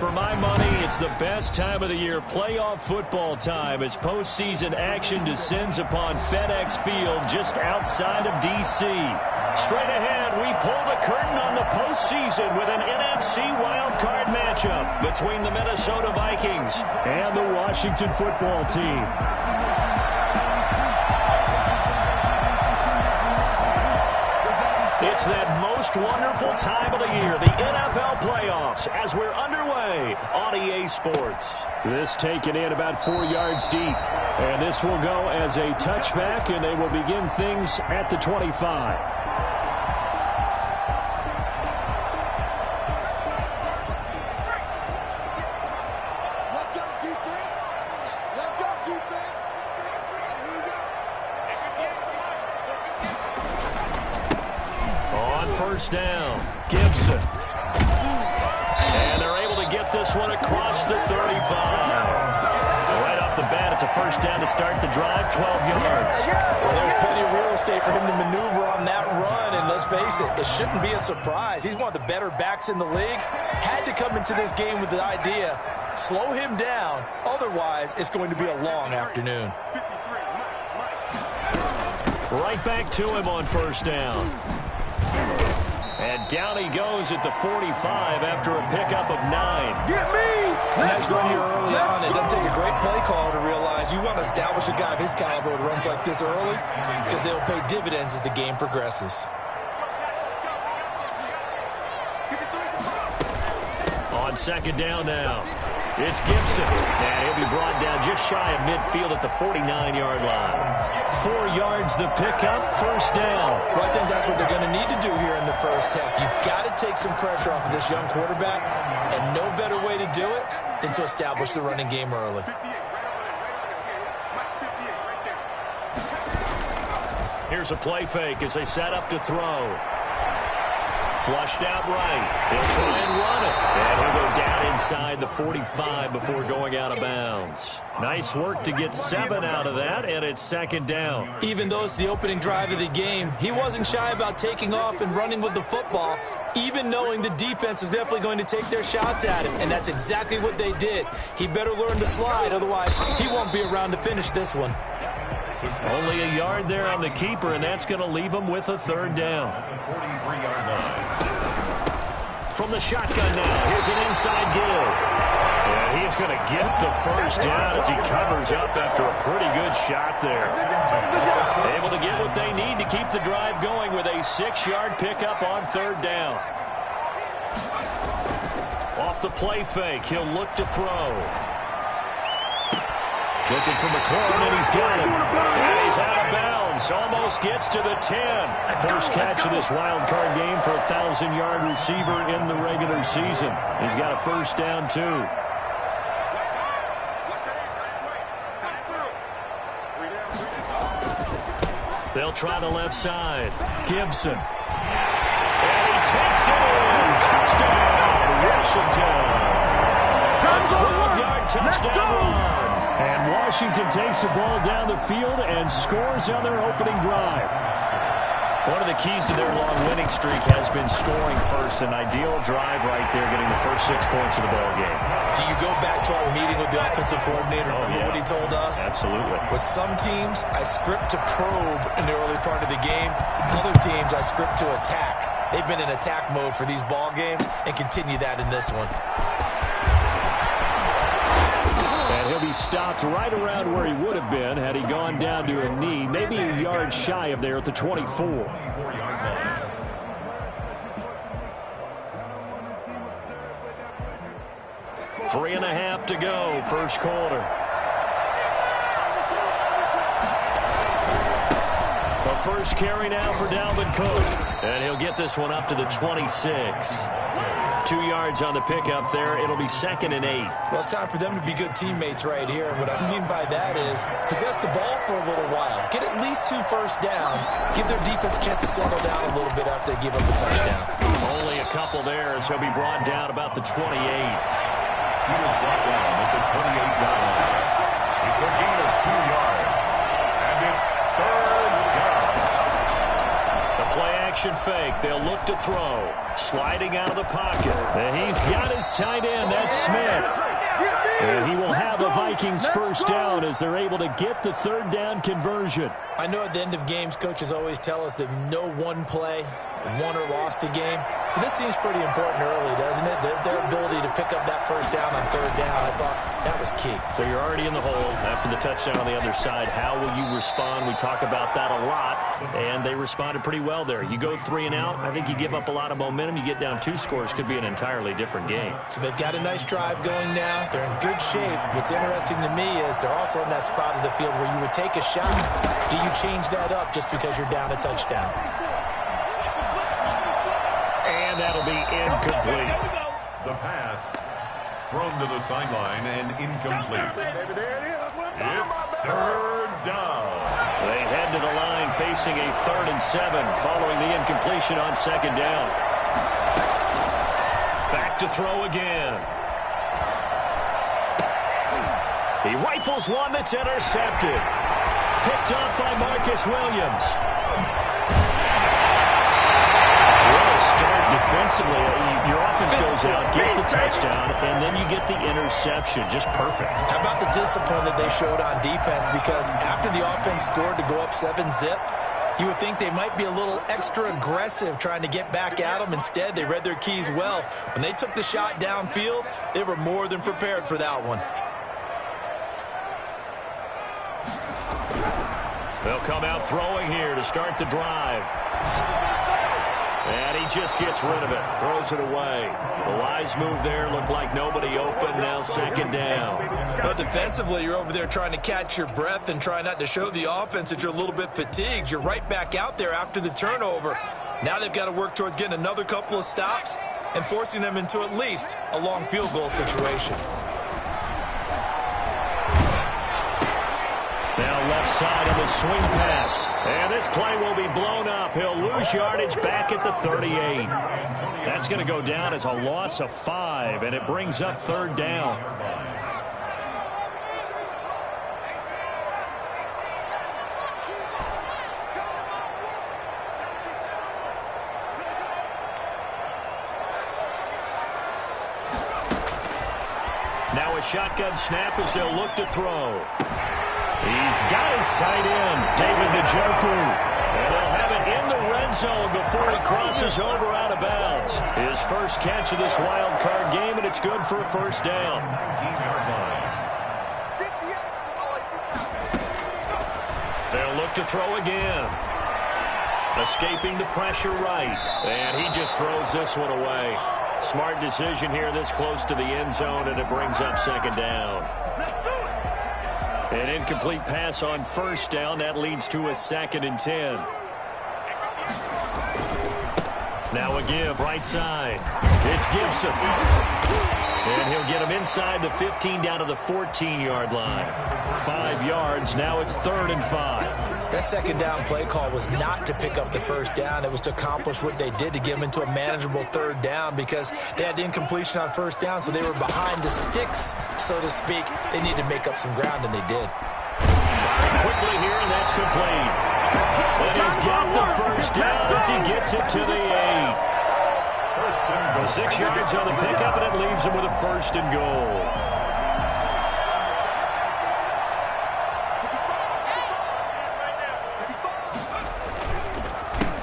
For my money, it's the best time of the year, playoff football time, as postseason action descends upon FedEx Field just outside of D.C. Straight ahead, we pull the curtain on the postseason with an NFC wildcard matchup between the Minnesota Vikings and the Washington football team. It's that most wonderful time of the year, the NFL playoffs, as we're underway on EA Sports. This taken in about 4 yards deep. And this will go as a touchback, and they will begin things at the 25. First down, Gibson. And they're able to get this one across the 35. Right off the bat, it's a first down to start the drive, 12 yards. Well, there's plenty of real estate for him to maneuver on that run, and let's face it, it shouldn't be a surprise. He's one of the better backs in the league. Had to come into this game with the idea, slow him down, otherwise it's going to be a long afternoon. Right back to him on first down. And down he goes at the 45 after a pickup of 9. Get me! Nice run here early on. It doesn't take a great play call to realize you want to establish a guy of his caliber with runs like this early because they'll pay dividends as the game progresses. On second down now, it's Gibson. And he'll be brought down just shy of midfield at the 49-yard line. 4 yards the pickup, first down. Well, I think that's what they're going to need to do here in the first half. You've got to take some pressure off of this young quarterback, and no better way to do it than to establish the running game early. Here's a play fake as they set up to throw. Flushed out right. He'll try and run it. And he'll go down inside the 45 before going out of bounds. Nice work to get 7 out of that, and it's second down. Even though it's the opening drive of the game, he wasn't shy about taking off and running with the football, even knowing the defense is definitely going to take their shots at him, and that's exactly what they did. He better learn to slide, otherwise he won't be around to finish this one. Only a yard there on the keeper, and that's going to leave him with a third down. From the shotgun now, here's an inside give. And he's going to get the first down as he covers up after a pretty good shot there. Able to get what they need to keep the drive going with a 6-yard pickup on third down. Off the play fake, he'll look to throw. Looking for McLaurin, and he's got him. And he's out of bounds. Almost gets to the 10. First catch of this wild card game for a 1,000-yard receiver in the regular season. He's got a first down, too. They'll try the left side. Gibson. And he takes it in. Touchdown, Washington. A 12-yard touchdown run. And Washington takes the ball down the field and scores on their opening drive. One of the keys to their long winning streak has been scoring first. An ideal drive right there, getting the first 6 points of the ball game. Do you go back to our meeting with the offensive coordinator? Remember what he told us? Absolutely. With some teams, I script to probe in the early part of the game. Other teams, I script to attack. They've been in attack mode for these ball games and continue that in this one. And he'll be stopped right around where he would have been had he gone down to a knee, maybe a yard shy of there at the 24. Three and a half to go, first quarter. The first carry now for Dalvin Cook. And he'll get this one up to the 26. 2 yards on the pickup there. It'll be 2nd and 8. Well, it's time for them to be good teammates right here. And what I mean by that is possess the ball for a little while. Get at least 2 first downs. Give their defense a chance to settle down a little bit after they give up a touchdown. Only a couple there as he'll be brought down about the 28. He was brought down at the 28-yard line. It's a gain of 2 yards. And it's 3rd down. The play Play-action fake. They'll look to throw. Sliding out of the pocket. And he's got his tight end. That's Smith. And he will have the Vikings first down as they're able to get the third down conversion. I know at the end of games, coaches always tell us that no one play won or lost a game. But this seems pretty important early, doesn't it? Their ability to pick up that first down on third down, I thought that was key. So you're already in the hole after the touchdown on the other side. How will you respond? We talk about that a lot, and they responded pretty well there. You go 3 and out, I think you give up a lot of momentum. You get down 2 scores, could be an entirely different game. So they've got a nice drive going now. They're in good shape. What's interesting to me is they're also in that spot of the field where you would take a shot. Do you change that up just because you're down a touchdown? And that'll be incomplete. The pass thrown to the sideline and incomplete. It's third down. They head to the line facing a 3rd and 7 following the incompletion on 2nd down. Back to throw again. He rifles one that's intercepted. Picked up by Marcus Williams. Defensively, your offense goes out, gets the touchdown, and then you get the interception. Just perfect. How about the discipline that they showed on defense? Because after the offense scored to go up 7-zip, you would think they might be a little extra aggressive trying to get back at them. Instead, they read their keys well. When they took the shot downfield, they were more than prepared for that one. They'll come out throwing here to start the drive. And he just gets rid of it, throws it away. The wise move there, looked like nobody open, now 2nd down. But defensively, you're over there trying to catch your breath and try not to show the offense that you're a little bit fatigued. You're right back out there after the turnover. Now they've got to work towards getting another couple of stops and forcing them into at least a long field goal situation. Now left side of the swing pass. And this play will be blown up. He'll lose yardage back at the 38. That's going to go down as a loss of 5, and it brings up 3rd down. Now a shotgun snap as they'll look to throw. He's got his tight end, David Njoku. And they'll have it in the red zone before he crosses over out of bounds. His first catch of this wild card game, and it's good for a first down. They'll look to throw again. Escaping the pressure right. And he just throws this one away. Smart decision here this close to the end zone, and it brings up 2nd down. An incomplete pass on 1st down. That leads to a 2nd and 10. Now a give right side. It's Gibson. And he'll get him inside the 15 down to the 14-yard line. 5 yards. Now it's 3rd and 5. That 2nd down play call was not to pick up the first down. It was to accomplish what they did to get them into a manageable 3rd down because they had the incompletion on 1st down, so they were behind the sticks, so to speak. They needed to make up some ground, and they did. Quickly here, and that's complete. And he's got the first down as he gets it to the 8. The 6 yards on the pickup, and it leaves him with a 1st and goal.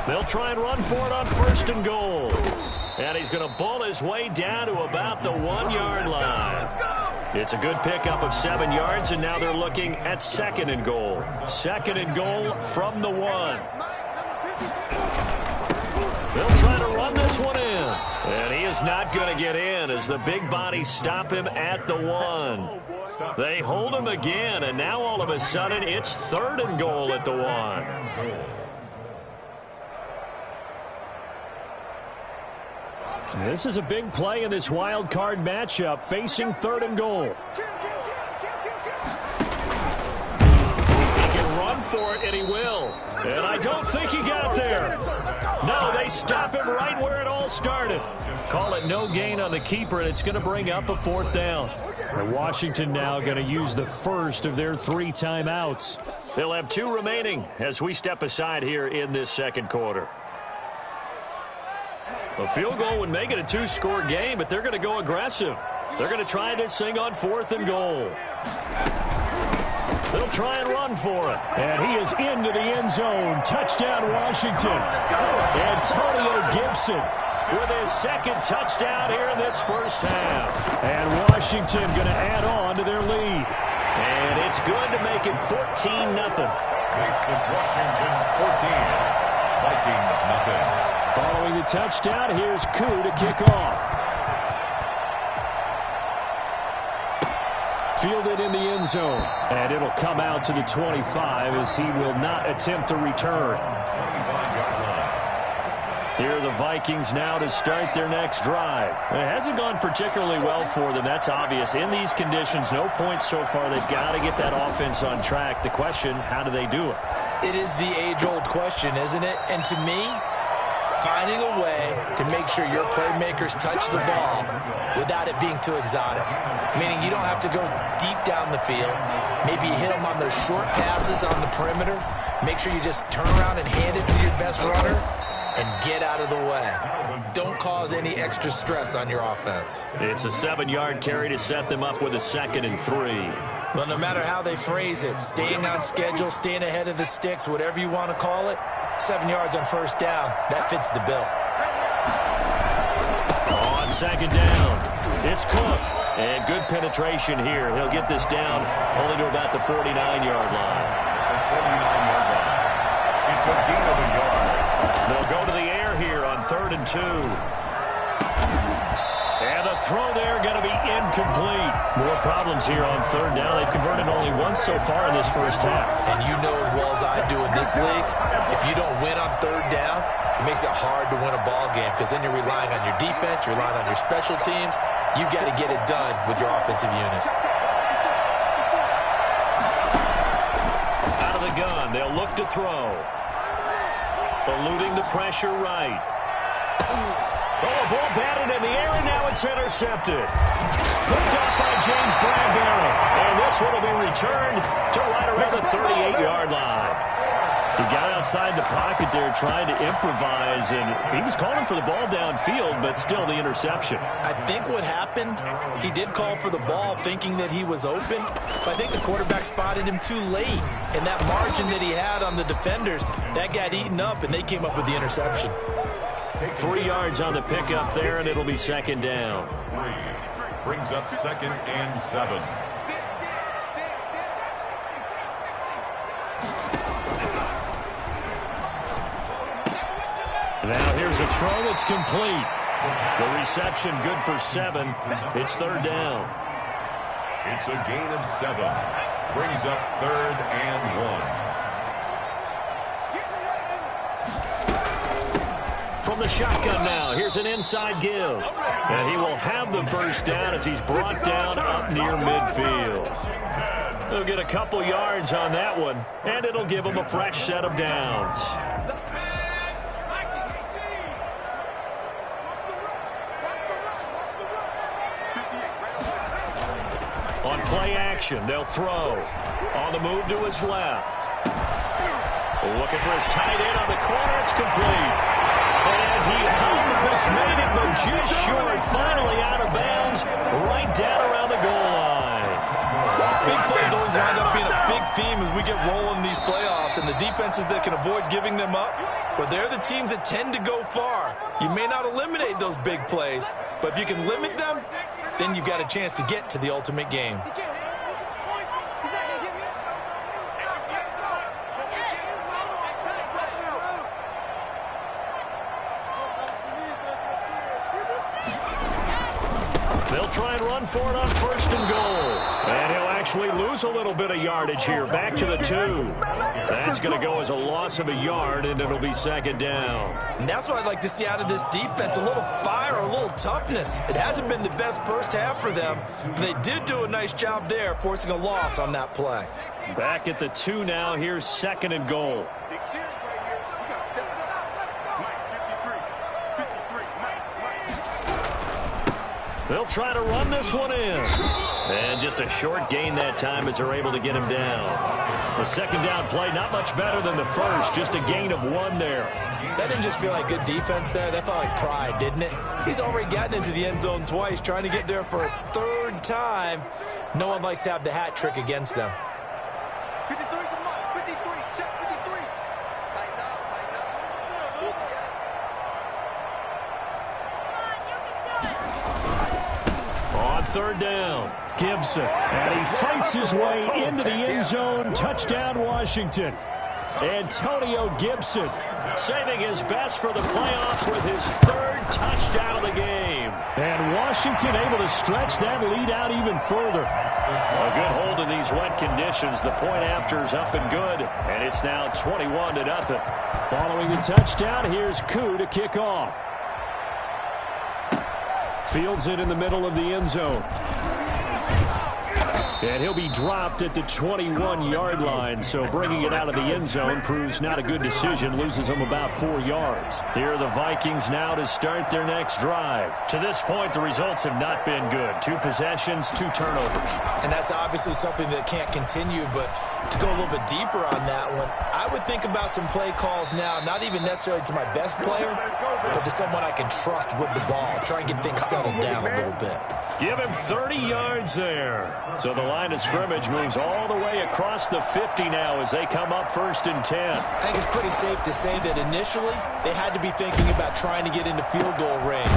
They'll try and run for it on 1st and goal. And he's going to ball his way down to about the 1-yard line. It's a good pickup of 7 yards, and now they're looking at 2nd and goal. 2nd and goal from the 1. They'll try to run this one in. And he is not going to get in as the big bodies stop him at the 1. They hold him again, and now all of a sudden it's 3rd and goal at the 1. This is a big play in this wild card matchup, facing 3rd and goal. He can run for it, and he will. And I don't think he got there. No, they stop him right where it all started. Call it no gain on the keeper, and it's going to bring up a 4th down. And Washington now going to use the first of their 3 timeouts. They'll have 2 remaining as we step aside here in this 2nd quarter. A field goal would make it a two-score game, but they're going to go aggressive. They're going to try this thing on 4th and goal. They'll try and run for it. And he is into the end zone. Touchdown, Washington. Antonio Gibson with his second touchdown here in this first half. And Washington going to add on to their lead. And it's good to make it 14-0. Makes this Washington 14. Vikings nothing. Following the touchdown, here's Koo to kick off. Fielded in the end zone. And it'll come out to the 25 as he will not attempt to return. 25-yard line. Here are the Vikings now to start their next drive. It hasn't gone particularly well for them. That's obvious. In these conditions, no points so far. They've got to get that offense on track. The question, how do they do it? It is the age-old question, isn't it? And to me, finding a way to make sure your playmakers touch the ball without it being too exotic. Meaning you don't have to go deep down the field. Maybe you hit them on those short passes on the perimeter. Make sure you just turn around and hand it to your best runner and get out of the way. Don't cause any extra stress on your offense. It's a 7-yard carry to set them up with a 2nd and 3. Well, no matter how they phrase it, staying on schedule, staying ahead of the sticks, whatever you want to call it, 7 yards on first down, that fits the bill. On 2nd down, it's Cook. And good penetration here. He'll get this down only to about the 49-yard line. 49-yard line. It's a gain of a yard. They'll go to the air here on 3rd and 2. And the throw there going to be incomplete. More problems here on 3rd down. They've converted only once so far in this first half. And you know as well as I do in this league, if you don't win on 3rd down, it makes it hard to win a ball game because then you're relying on your defense, you're relying on your special teams. You've got to get it done with your offensive unit. Out of the gun, they'll look to throw. Eluding the pressure right. Oh, a ball batted in the air, and now it's intercepted. Picked up by James Bradbury. And this one will be returned to right around the 38-yard line. He got outside the pocket there trying to improvise, and he was calling for the ball downfield, but still the interception. I think what happened, he did call for the ball thinking that he was open, but I think the quarterback spotted him too late. And that margin that he had on the defenders, that got eaten up, and they came up with the interception. 3 yards on the pickup there, and it'll be 2nd down. Brings up 2nd and 7. Now here's a throw that's complete. The reception good for 7. It's 3rd down. It's a gain of 7. Brings up 3rd and 1. From the shotgun now, here's an inside give. And he will have the first down as he's brought down up near midfield. He'll get a couple yards on that one, and it'll give him a fresh set of downs. On play action, they'll throw. On the move to his left. Looking for his tight end on the corner. It's complete. And he almost made it, but just short. Finally out of bounds, right down around the goal line. Big plays always wind up being a big theme as we get rolling in these playoffs, and the defenses that can avoid giving them up, but they're the teams that tend to go far. You may not eliminate those big plays, but if you can limit them, then you've got a chance to get to the ultimate game. They'll try and run for it on 1st and goal. And he'll actually lose a little bit of yardage here. Back to the 2. That's going to go as a loss of a yard, and it'll be 2nd down. And that's what I'd like to see out of this defense, a little fire, a little toughness. It hasn't been the best first half for them, but they did do a nice job there, forcing a loss on that play. Back at the 2 now. Here's 2nd and goal. They'll try to run this one in. And just a short gain that time as they're able to get him down. The 2nd down play, not much better than the first. Just a gain of 1 there. That didn't just feel like good defense there. That felt like pride, didn't it? He's already gotten into the end zone twice, trying to get there for a third time. No one likes to have the hat trick against them. 53, come on. 53, check 53. Tighten up. Hold the gap. On third down, Gibson. And he fights his way into the end zone. Touchdown, Washington. Antonio Gibson saving his best for the playoffs with his third touchdown of the game. And Washington able to stretch that lead out even further. A good hold in these wet conditions. The point after is up and good. And it's now 21-0. Following the touchdown, here's Koo to kick off. Fields it in the middle of the end zone. And he'll be dropped at the 21-yard line, so bringing it out of the end zone proves not a good decision, loses him about 4 yards. Here are the Vikings now to start their next drive. To this point, the results have not been good. 2 possessions, 2 turnovers. And that's obviously something that can't continue, but to go a little bit deeper on that one, I would think about some play calls now, not even necessarily to my best player, but to someone I can trust with the ball. Try and get things settled down a little bit. Give him 30 yards there. So the line of scrimmage moves all the way across the 50 now as they come up 1st and 10. I think it's pretty safe to say that initially they had to be thinking about trying to get into field goal range.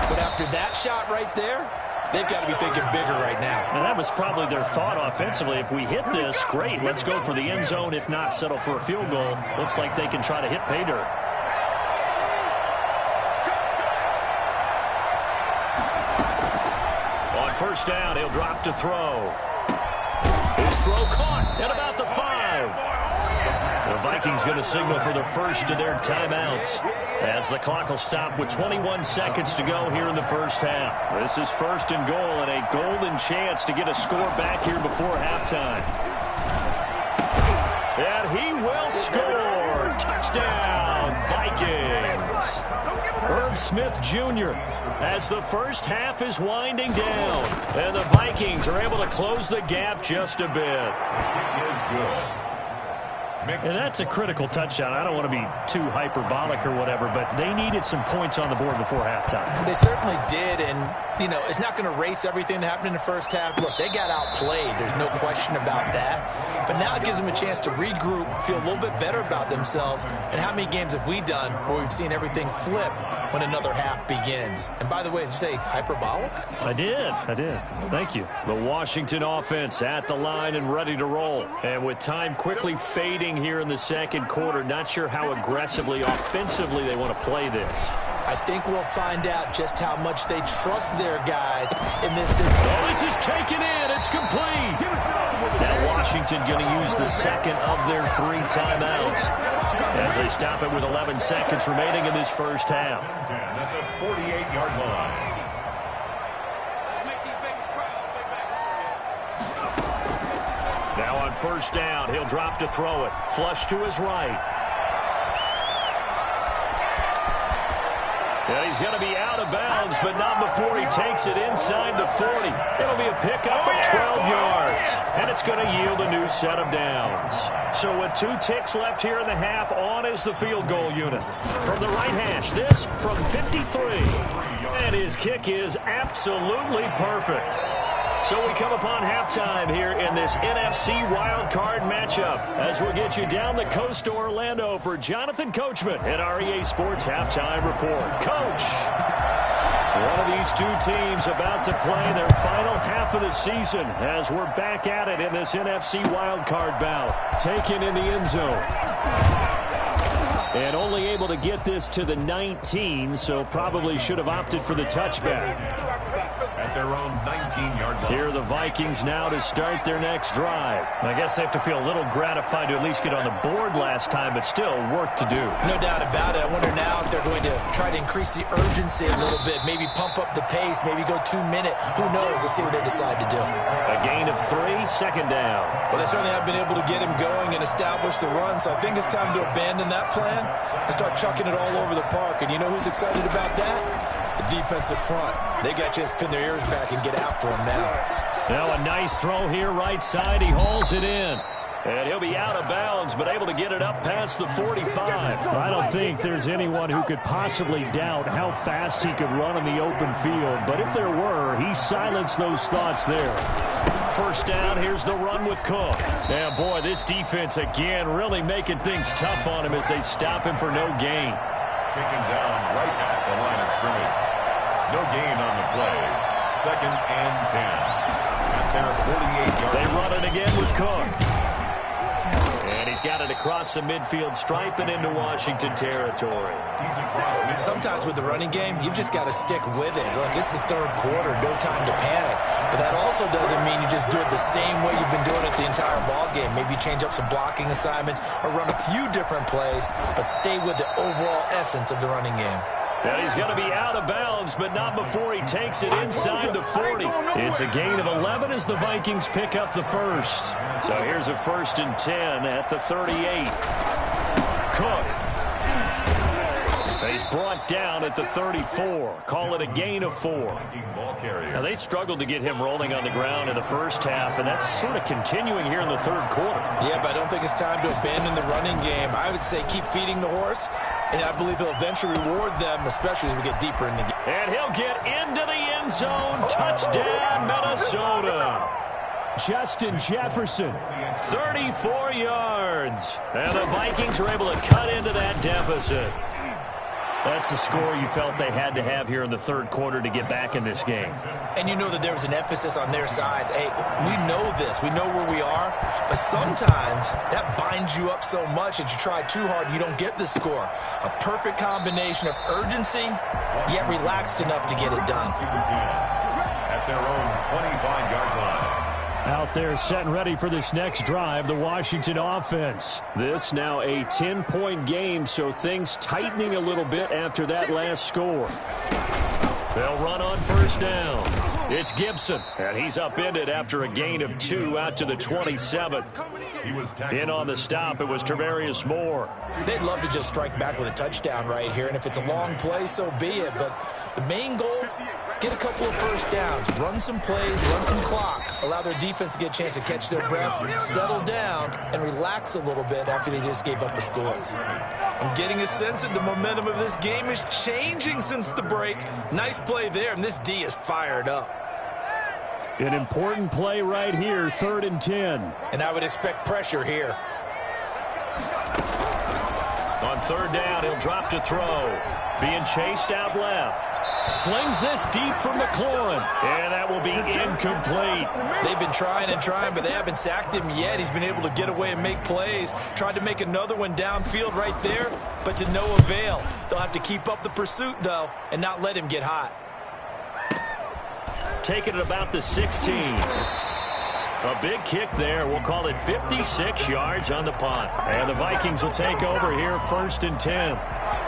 But after that shot right there, they've got to be thinking bigger right now. And that was probably their thought offensively. If we hit this, great. Let's go for the end zone. If not, settle for a field goal. Looks like they can try to hit pay dirt. On first down, he'll drop to throw. His throw caught at about the 5. The Vikings going to signal for the first of their timeouts as the clock will stop with 21 seconds to go here in the first half. This is 1st and goal and a golden chance to get a score back here before halftime. And he will score. Touchdown, Vikings. Herb Smith Jr. as the first half is winding down. And the Vikings are able to close the gap just a bit. And that's a critical touchdown. I don't want to be too hyperbolic or whatever, but they needed some points on the board before halftime. They certainly did, and, you know, it's not going to erase everything that happened in the first half. Look, they got outplayed. There's no question about that. But now it gives them a chance to regroup, feel a little bit better about themselves. And how many games have we done where we've seen everything flip when another half begins? And by the way, did you say hyperbolic? I did. Thank you. The Washington offense at the line and ready to roll. And with time quickly fading here in the second quarter, not sure how aggressively, offensively they want to play this. I think we'll find out just how much they trust their guys in this. Oh, this is taken in. It's complete. Now Washington going to use the second of their 3 timeouts as they stop it with 11 seconds remaining in this first half. At the 48-yard line. Now on first down, he'll drop to throw it. Flush to his right. And he's going to be out of bounds, but not before he takes it inside the 40. It'll be a pickup of 12 yards, and it's going to yield a new set of downs. So with 2 ticks left here in the half, on is the field goal unit. From the right hash, this from 53. And his kick is absolutely perfect. So we come upon halftime here in this NFC wildcard matchup as we'll get you down the coast to Orlando for Jonathan Coachman at our EA Sports Halftime Report. Coach, one of these 2 teams about to play their final half of the season as we're back at it in this NFC wildcard bout. Taken in the end zone. And only able to get this to the 19, so probably should have opted for the touchback. At their own 19-yard line. Here are the Vikings now to start their next drive. I guess they have to feel a little gratified to at least get on the board last time, but still work to do. No doubt about it. I wonder now if they're going to try to increase the urgency a little bit, maybe pump up the pace, maybe go 2-minute. Who knows? Let's see what they decide to do. A gain of 3, second down. Well, they certainly have been able to get him going and establish the run, so I think it's time to abandon that plan and start chucking it all over the park. And you know who's excited about that? The defensive front. They got a chance to pin their ears back and get after him now. Now a nice throw here right side. He hauls it in. And he'll be out of bounds, but able to get it up past the 45. I don't think there's anyone who could possibly doubt how fast he could run in the open field. But if there were, he silenced those thoughts there. First down, here's the run with Cook. And boy, this defense again really making things tough on him as they stop him for no gain. Taken down right at the line of scrimmage. No gain on the play. 2nd and 10. At their 48-yard. They run it again with Cook. And he's got it across the midfield stripe and into Washington territory. Sometimes with the running game, you've just got to stick with it. Look, it's the third quarter, no time to panic. But that also doesn't mean you just do it the same way you've been doing it the entire ball game. Maybe change up some blocking assignments or run a few different plays, but stay with the overall essence of the running game. And he's going to be out of bounds, but not before he takes it inside the 40. It's a gain of 11 as the Vikings pick up the first. So here's a 1st and 10 at the 38. Cook. He's brought down at the 34. Call it a gain of 4. Now, they struggled to get him rolling on the ground in the first half, and that's sort of continuing here in the third quarter. Yeah, but I don't think it's time to abandon the running game. I would say keep feeding the horse, and I believe he'll eventually reward them, especially as we get deeper in the game. And he'll get into the end zone. Touchdown, Minnesota. Justin Jefferson. 34 yards. And the Vikings are able to cut into that deficit. That's a score you felt they had to have here in the third quarter to get back in this game. And you know that there was an emphasis on their side. Hey, we know this. We know where we are. But sometimes that binds you up so much that you try too hard, you don't get the score. A perfect combination of urgency, yet relaxed enough to get it done. At their own 25-yard line. Out there set and ready for this next drive, the Washington offense. This now a 10-point game, so things tightening a little bit after that last score. They'll run on first down. It's Gibson, and he's upended after a gain of 2 out to the 27th. In on the stop, it was Travarius Moore. They'd love to just strike back with a touchdown right here, and if it's a long play, so be it. But the main goal, get a couple of first downs, run some plays, run some clock, allow their defense to get a chance to catch their breath, settle down, and relax a little bit after they just gave up a score. I'm getting a sense that the momentum of this game is changing since the break. Nice play there, and this D is fired up. An important play right here, 3rd and 10. And I would expect pressure here. On 3rd down, he'll drop to throw. Being chased out left. Slings this deep for McLaurin. And that will be incomplete. They've been trying and trying, but they haven't sacked him yet. He's been able to get away and make plays. Tried to make another one downfield right there, but to no avail. They'll have to keep up the pursuit, though, and not let him get hot. Taking it about the 16. A big kick there. We'll call it 56 yards on the punt. And the Vikings will take over here, 1st and 10.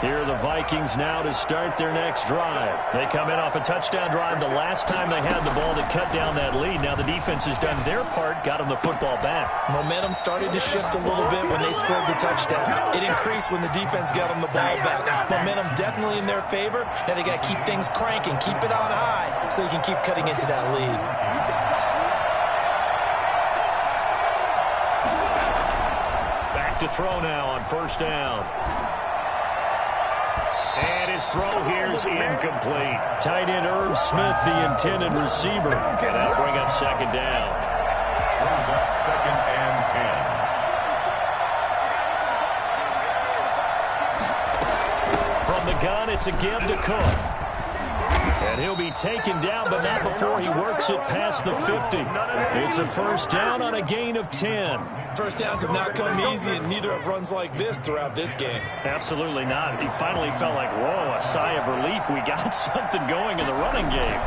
Here are the Vikings now to start their next drive. They come in off a touchdown drive the last time they had the ball to cut down that lead. Now the defense has done their part, got them the football back. Momentum started to shift a little bit when they scored the touchdown. It increased when the defense got them the ball back. Momentum definitely in their favor. Now they got to keep things cranking, keep it on high so they can keep cutting into that lead. Back to throw now on 1st down. And his throw here is incomplete. Tight end Irv Smith, the intended receiver. And that'll bring up 2nd down. Brings up 2nd and 10. From the gun, it's a give to Cook. And he'll be taken down, but not before he works it past the 50. It's a 1st down on a gain of 10. First downs have not come easy, and neither have runs like this throughout this game. Absolutely not. He finally felt like, whoa, a sigh of relief. We got something going in the running game.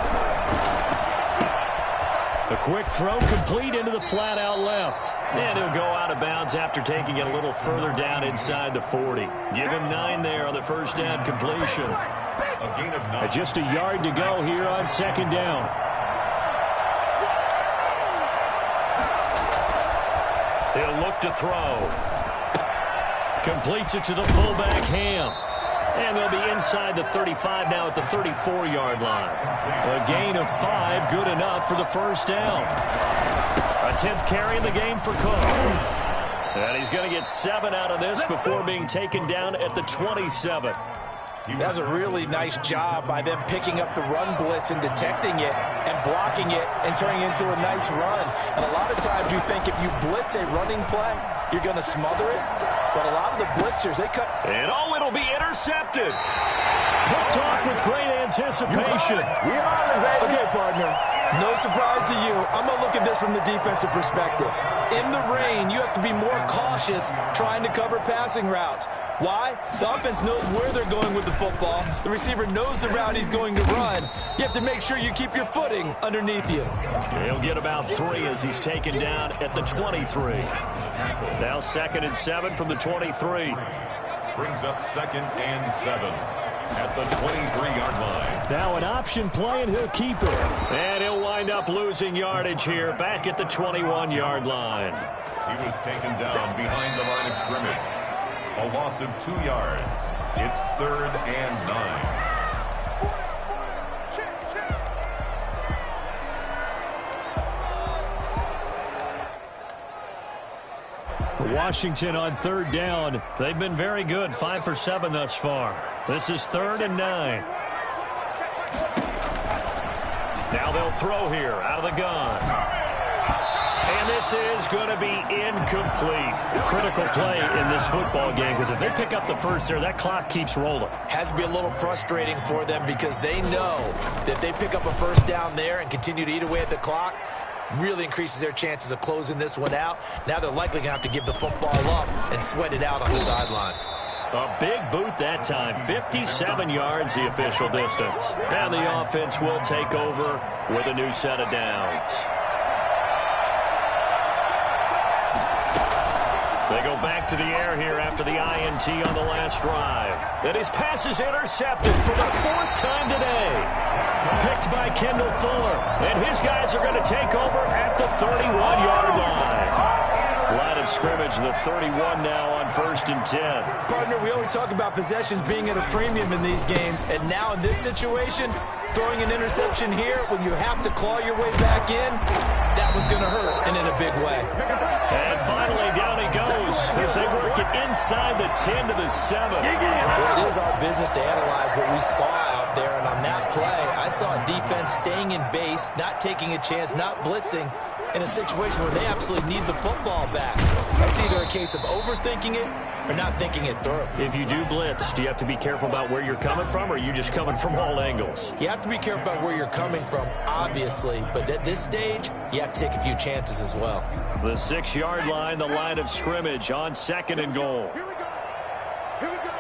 A quick throw complete into the flat out left. And he'll go out of bounds after taking it a little further down inside the 40. Give him 9 there on the 1st down completion. A gain of 9. Just a yard to go here on 2nd down. He'll look to throw. Completes it to the fullback, Ham. And they'll be inside the 35 now at the 34-yard line. A gain of 5, good enough for the 1st down. A 10th carry in the game for Cook. And he's going to get 7 out of this before being taken down at the 27. That's a really nice job by them picking up the run blitz and detecting it and blocking it and turning it into a nice run. And a lot of times you think if you blitz a running play, you're going to smother it. But a lot of the blitzers, they cut. And it'll be intercepted. Picked off with great anticipation. Okay, partner. No surprise to you. I'm going to look at this from the defensive perspective. In the rain, you have to be more cautious trying to cover passing routes. Why? The offense knows where they're going with the football. The receiver knows the route he's going to run. You have to make sure you keep your footing underneath you. He'll get about 3 as he's taken down at the 23. Now 2nd and 7 from the 23. Brings up 2nd and 7 at the 23-yard line. Now an option play, and he'll keep it. And he'll wind up losing yardage here back at the 21-yard line. He was taken down behind the line of scrimmage. A loss of 2 yards. It's 3rd and 9. Washington on 3rd down. They've been very good, 5 for 7 thus far. This is 3rd and 9. Now they'll throw here out of the gun. And this is going to be incomplete. A critical play in this football game, because if they pick up the first there, that clock keeps rolling. Has to be a little frustrating for them because they know that they pick up a first down there and continue to eat away at the clock, really increases their chances of closing this one out. Now they're likely going to have to give the football up and sweat it out on the sideline. A big boot that time. 57 yards the official distance. And the offense will take over with a new set of downs. They go back to the air here after the INT on the last drive. And his pass is intercepted for the 4th time today. Picked by Kendall Fuller. And his guys are going to take over at the 31-yard line. Line of scrimmage, the 31 now on 1st and 10. Partner, we always talk about possessions being at a premium in these games. And now in this situation, throwing an interception here when you have to claw your way back in, that one's going to hurt, and in a big way. And finally, down he goes as they work it inside the 10 to the 7. Well, it is our business to analyze what we saw out there, and on that play, I saw a defense staying in base, not taking a chance, not blitzing, in a situation where they absolutely need the football back. That's either a case of overthinking it or not thinking it through. If you do blitz, do you have to be careful about where you're coming from, or are you just coming from all angles? You have to be careful about where you're coming from, obviously, but at this stage, you have to take a few chances as well. The 6-yard line, the line of scrimmage on 2nd and goal. Here we go. Here we go.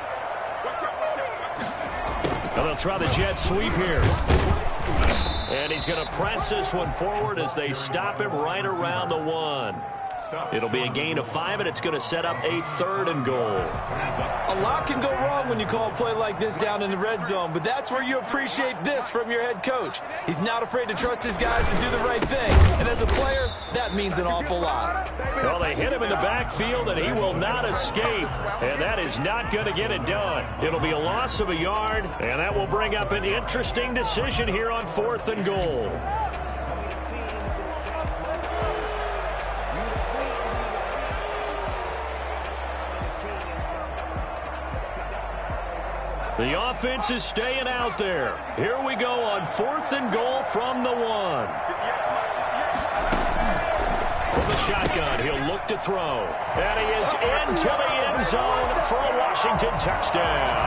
Watch out, watch out, watch out. Now they'll try the jet sweep here. And he's going to press this one forward as they stop him right around the 1. It'll be a gain of 5, and it's going to set up a 3rd and goal. A lot can go wrong when you call a play like this down in the red zone, but that's where you appreciate this from your head coach. He's not afraid to trust his guys to do the right thing, and as a player, that means an awful lot. Well, they hit him in the backfield, and he will not escape, and that is not going to get it done. It'll be a loss of a yard, and that will bring up an interesting decision here on 4th and goal. The offense is staying out there. Here we go on 4th and goal from the 1. From the shotgun, he'll look to throw. And he is into the end zone for a Washington touchdown.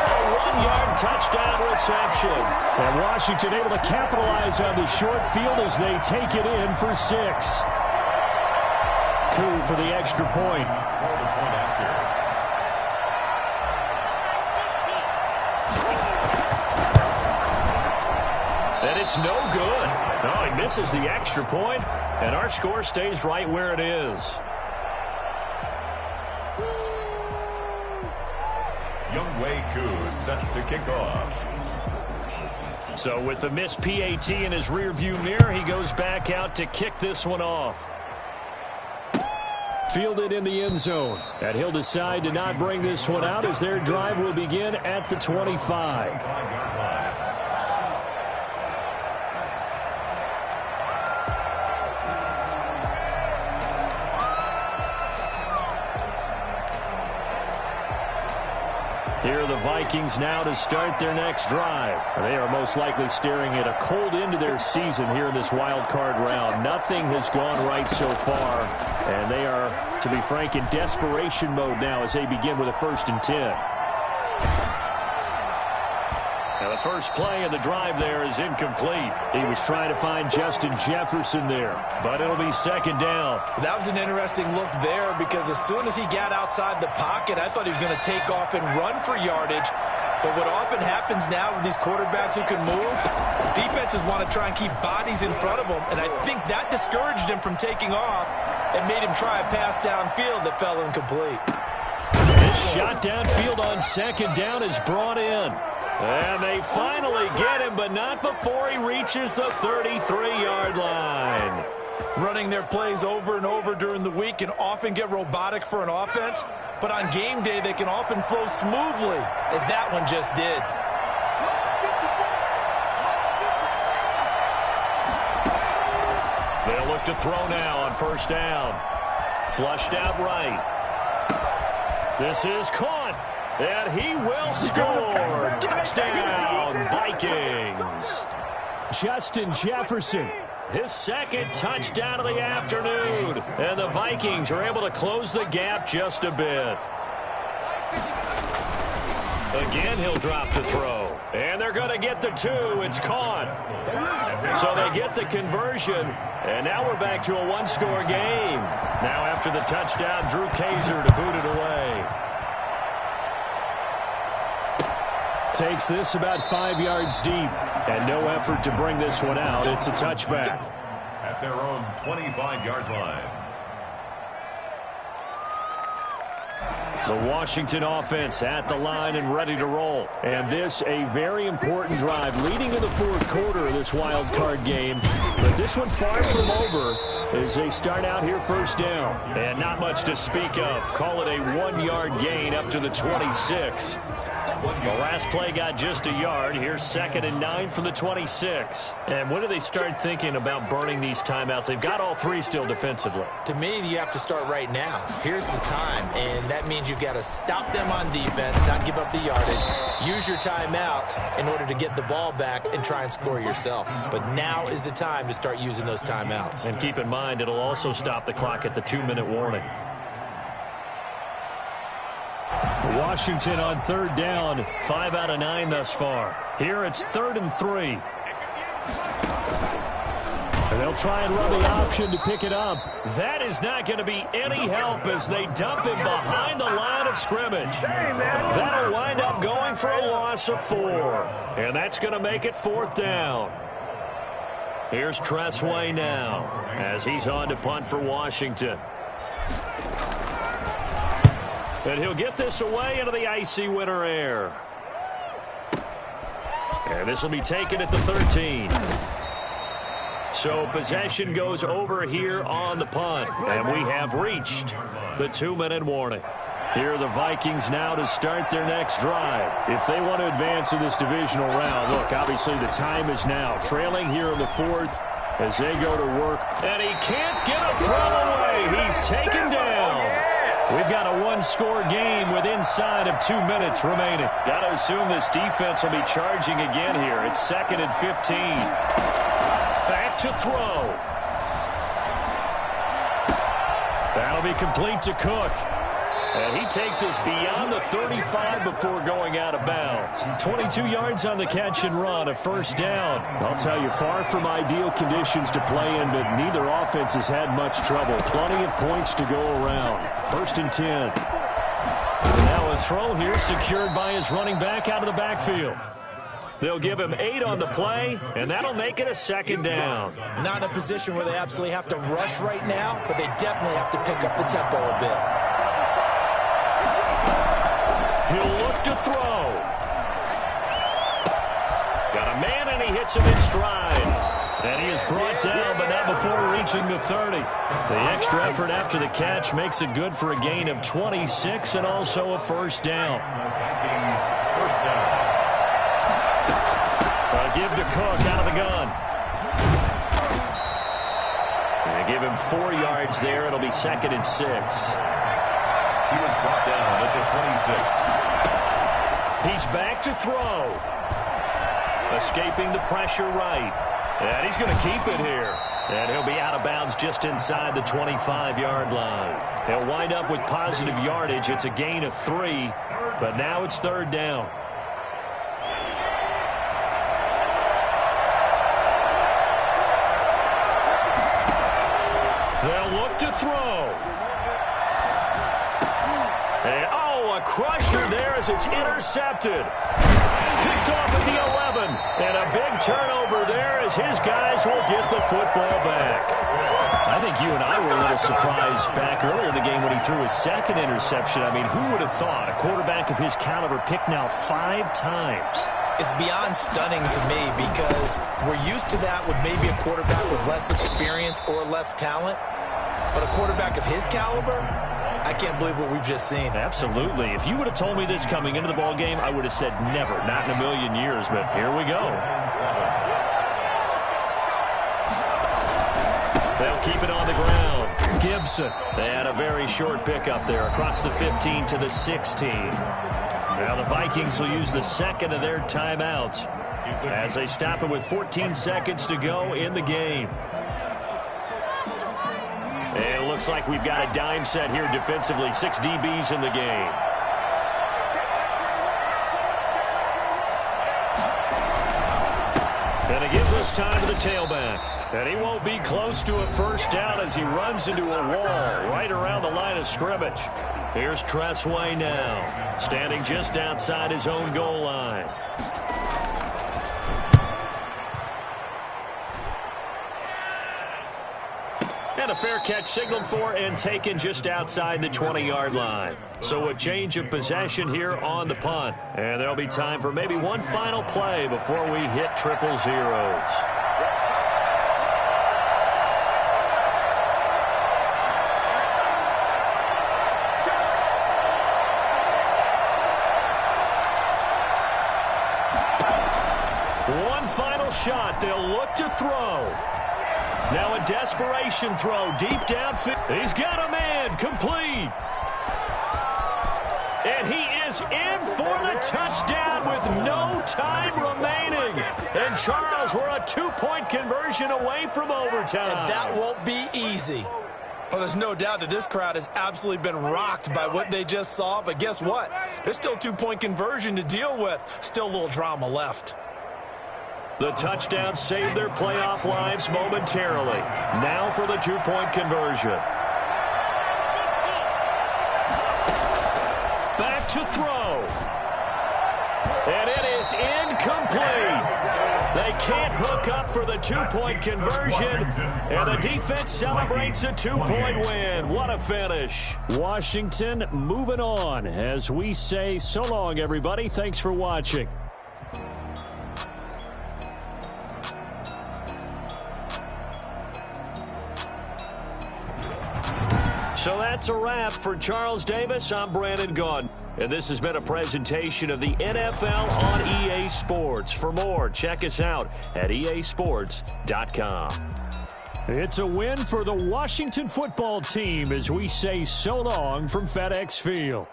A 1-yard touchdown reception. And Washington able to capitalize on the short field as they take it in for 6. Coup for the extra point. And it's no good. No, he misses the extra point, and our score stays right where it is. Younghoe Koo set to kick off. So with the missed PAT in his rearview mirror, he goes back out to kick this one off. Fielded in the end zone, and he'll decide to not bring this one out as their drive will begin at the 25. Here are the Vikings now to start their next drive. They are most likely staring at a cold end to their season here in this wild card round. Nothing has gone right so far, and they are, to be frank, in desperation mode now as they begin with a 1st and 10. Now the first play of the drive there is incomplete. He was trying to find Justin Jefferson there, but it'll be 2nd down. That was an interesting look there because as soon as he got outside the pocket, I thought he was going to take off and run for yardage. But what often happens now with these quarterbacks who can move, defenses want to try and keep bodies in front of them, and I think that discouraged him from taking off and made him try a pass downfield that fell incomplete. This shot downfield on 2nd down is brought in. And they finally get him, but not before he reaches the 33-yard line. Running their plays over and over during the week can often get robotic for an offense, but on game day they can often flow smoothly, as that one just did. They'll look to throw now on 1st down. Flushed out right. This is caught. And he will score. Touchdown, Vikings. Justin Jefferson, his 2nd touchdown of the afternoon. And the Vikings are able to close the gap just a bit. Again, he'll drop the throw. And they're going to get the 2. It's caught. So they get the conversion. And now we're back to a 1-score game. Now after the touchdown, Drew Kaiser to boot it away. Takes this about 5 yards deep, and no effort to bring this one out. It's a touchback. At their own 25-yard line. The Washington offense at the line and ready to roll. And this a very important drive leading to the 4th quarter of this wild card game. But this one far from over as they start out here 1st down. And not much to speak of. Call it a 1-yard gain up to the 26. The last play got just a yard. Here's 2nd and 9 from the 26. And when do they start thinking about burning these timeouts? They've got all 3 still defensively. To me, you have to start right now. Here's the time, and that means you've got to stop them on defense, not give up the yardage. Use your timeouts in order to get the ball back and try and score yourself. But now is the time to start using those timeouts. And keep in mind, it'll also stop the clock at the 2-minute warning. Washington on 3rd down, 5 out of 9 thus far. Here it's 3rd and 3. And they'll try and run the option to pick it up. That is not going to be any help as they dump him behind the line of scrimmage. That'll wind up going for a loss of 4. And that's going to make it 4th down. Here's Tressway now as he's on to punt for Washington. And he'll get this away into the icy winter air. And this will be taken at the 13. So possession goes over here on the punt. And we have reached the 2-minute warning. Here are the Vikings now to start their next drive. If they want to advance in this divisional round, look, obviously the time is now. Trailing here in the 4th as they go to work. And he can't get a throw away. He's taken down. We've got a 1-score game with inside of 2 minutes remaining. Got to assume this defense will be charging again here. It's 2nd and 15. Back to throw. That'll be complete to Cook. And he takes us beyond the 35 before going out of bounds. 22 yards on the catch and run, a 1st down. I'll tell you, far from ideal conditions to play in, but neither offense has had much trouble. Plenty of points to go around. 1st and 10. And now a throw here secured by his running back out of the backfield. They'll give him 8 on the play, and that'll make it a 2nd down. Not in a position where they absolutely have to rush right now, but they definitely have to pick up the tempo a bit. He'll look to throw. Got a man, and he hits him in stride. And he is brought down, but not before reaching the 30. The extra effort after the catch makes it good for a gain of 26 and also a 1st down. First down. A give to Cook out of the gun. And they give him 4 yards there. It'll be 2nd and 6. He was brought down at the 26. He's back to throw. Escaping the pressure right. And he's going to keep it here. And he'll be out of bounds just inside the 25-yard line. He'll wind up with positive yardage. It's a gain of 3, but now it's third down. They'll look to throw. And, a crusher there as it's intercepted. Picked off at the 11. And a big turnover there as his guys will get the football back. I think you and I were a little surprised back earlier in the game when he threw his second interception. I mean, who would have thought a quarterback of his caliber picked now 5 times? It's beyond stunning to me because we're used to that with maybe a quarterback with less experience or less talent. But a quarterback of his caliber, I can't believe what we've just seen. Absolutely. If you would have told me this coming into the ball game, I would have said never, not in a million years. But here we go. They'll keep it on the ground. Gibson. And a very short pickup there across the 15 to the 16. Now the Vikings will use the second of their timeouts as they stop it with 14 seconds to go in the game. And it looks like we've got a dime set here defensively. 6 DBs in the game. And it gives us time to the tailback. And he won't be close to a first down as he runs into a wall right around the line of scrimmage. Here's Tressway now, standing just outside his own goal line. And a fair catch signaled for and taken just outside the 20-yard line. So a change of possession here on the punt. And there'll be time for maybe one final play before we hit 000. One final shot. They'll look to throw. Now a desperation throw deep downfield. He's got a man complete. And he is in for the touchdown with no time remaining. And Charles, we're a 2-point conversion away from overtime. And that won't be easy. Well, there's no doubt that this crowd has absolutely been rocked by what they just saw. But guess what? There's still a 2-point conversion to deal with. Still a little drama left. The touchdown saved their playoff lives momentarily. Now for the 2-point conversion. Back to throw. And it is incomplete. They can't hook up for the 2-point conversion. And the defense celebrates a 2-point win. What a finish. Washington moving on as we say so long, everybody. Thanks for watching. So that's a wrap for Charles Davis. I'm Brandon Gaudin. And this has been a presentation of the NFL on EA Sports. For more, check us out at easports.com. It's a win for the Washington football team as we say so long from FedEx Field.